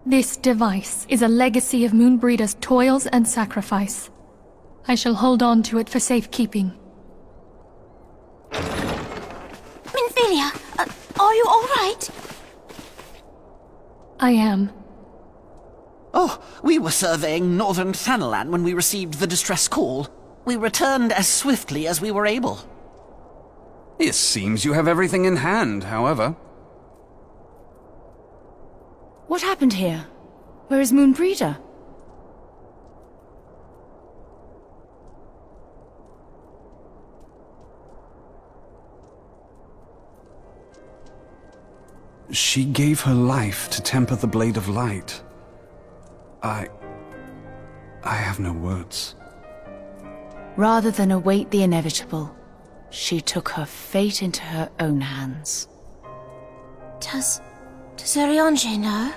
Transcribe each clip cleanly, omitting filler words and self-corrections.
This device is a legacy of Moonbreeder's toils and sacrifice. I shall hold on to it for safekeeping. Minfilia, are you all right? I am. Oh, we were surveying northern Thanalan when we received the distress call. We returned as swiftly as we were able. It seems you have everything in hand, however. What happened here? Where is Moonbreeder? She gave her life to temper the Blade of Light. I have no words. Rather than await the inevitable, she took her fate into her own hands. Does Eorzea know?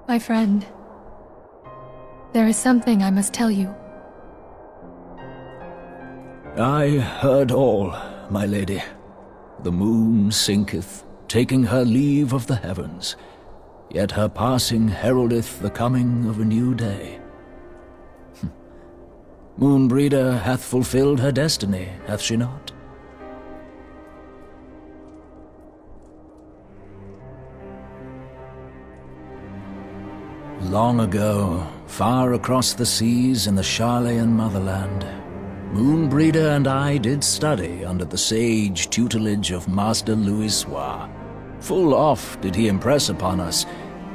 My friend, there is something I must tell you. I heard all, my lady. The moon sinketh, taking her leave of the heavens, yet her passing heraldeth the coming of a new day. Moonbreeder hath fulfilled her destiny, hath she not? Long ago, far across the seas in the Sharlayan motherland, Moonbreeder and I did study under the sage tutelage of Master Louisoix. Full oft did he impress upon us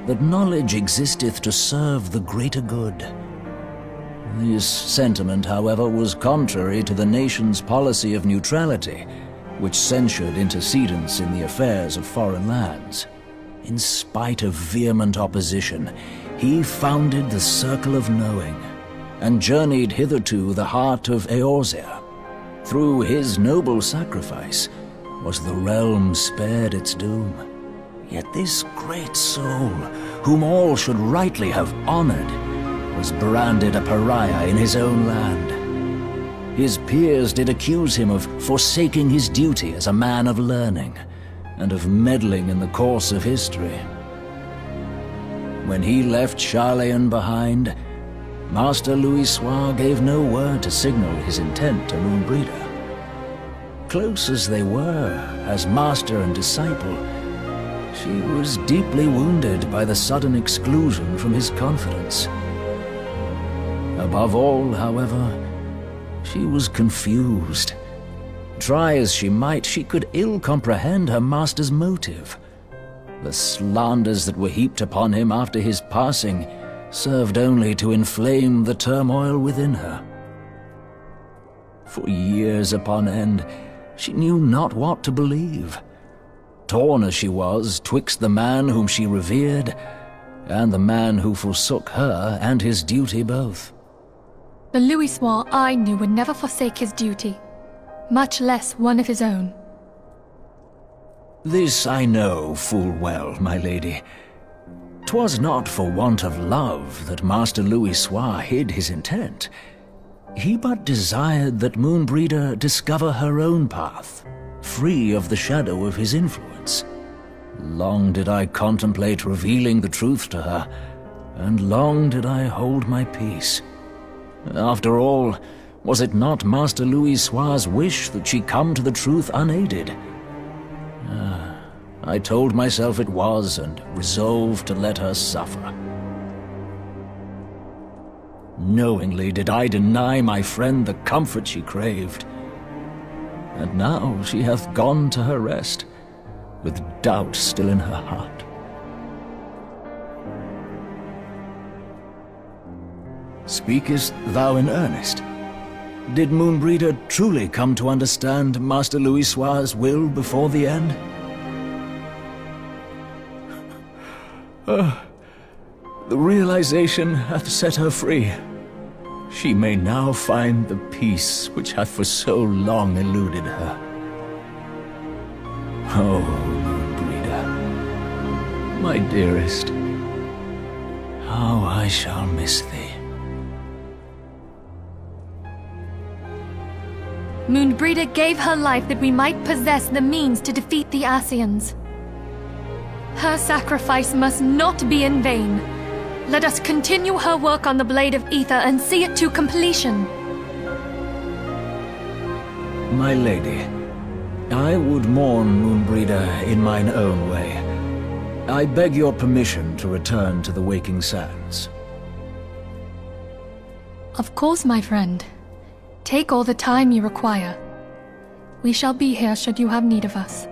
that knowledge existeth to serve the greater good. This sentiment, however, was contrary to the nation's policy of neutrality, which censured intercedence in the affairs of foreign lands. In spite of vehement opposition, he founded the Circle of Knowing, and journeyed hitherto the heart of Eorzea. Through his noble sacrifice was the realm spared its doom. Yet this great soul, whom all should rightly have honored, was branded a pariah in his own land. His peers did accuse him of forsaking his duty as a man of learning, and of meddling in the course of history. When he left Sharlayan behind, Master Louisoix gave no word to signal his intent to Moonbreeder. Close as they were, as master and disciple, she was deeply wounded by the sudden exclusion from his confidence. Above all, however, she was confused. Try as she might, she could ill comprehend her master's motive. The slanders that were heaped upon him after his passing served only to inflame the turmoil within her. For years upon end, she knew not what to believe. Torn as she was twixt the man whom she revered and the man who forsook her and his duty both. The Louisoix I knew would never forsake his duty, much less one of his own. This I know full well, my lady. 'Twas not for want of love that Master Louisoix hid his intent. He but desired that Moonbreeder discover her own path, free of the shadow of his influence. Long did I contemplate revealing the truth to her, and long did I hold my peace. After all, was it not Master Louisoix's wish that she come to the truth unaided? I told myself it was, and resolved to let her suffer. Knowingly did I deny my friend the comfort she craved. And now she hath gone to her rest, with doubt still in her heart. Speakest thou in earnest? Did Moonbreeder truly come to understand Master Louisoix's will before the end? The realization hath set her free. She may now find the peace which hath for so long eluded her. Oh, Moonbreeder, my dearest, how I shall miss thee. Moonbreeder gave her life that we might possess the means to defeat the Scions. Her sacrifice must not be in vain. Let us continue her work on the Blade of Ether and see it to completion. My lady, I would mourn Moonbreeder in mine own way. I beg your permission to return to the Waking Sands. Of course, my friend. Take all the time you require. We shall be here should you have need of us.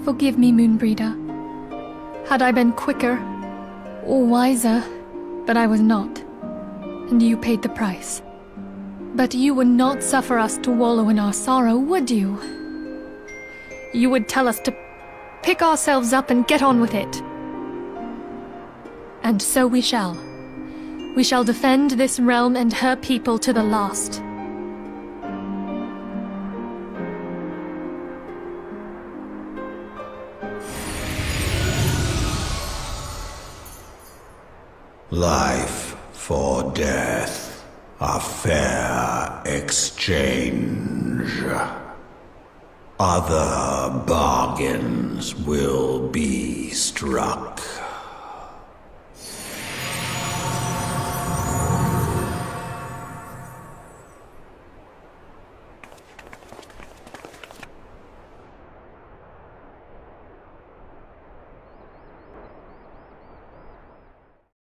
Forgive me, Moonbreeder. Had I been quicker, or wiser, but I was not, and you paid the price. But you would not suffer us to wallow in our sorrow, would you? You would tell us to pick ourselves up and get on with it. And so we shall. We shall defend this realm and her people to the last. Life for death, a fair exchange. Other bargains will be struck.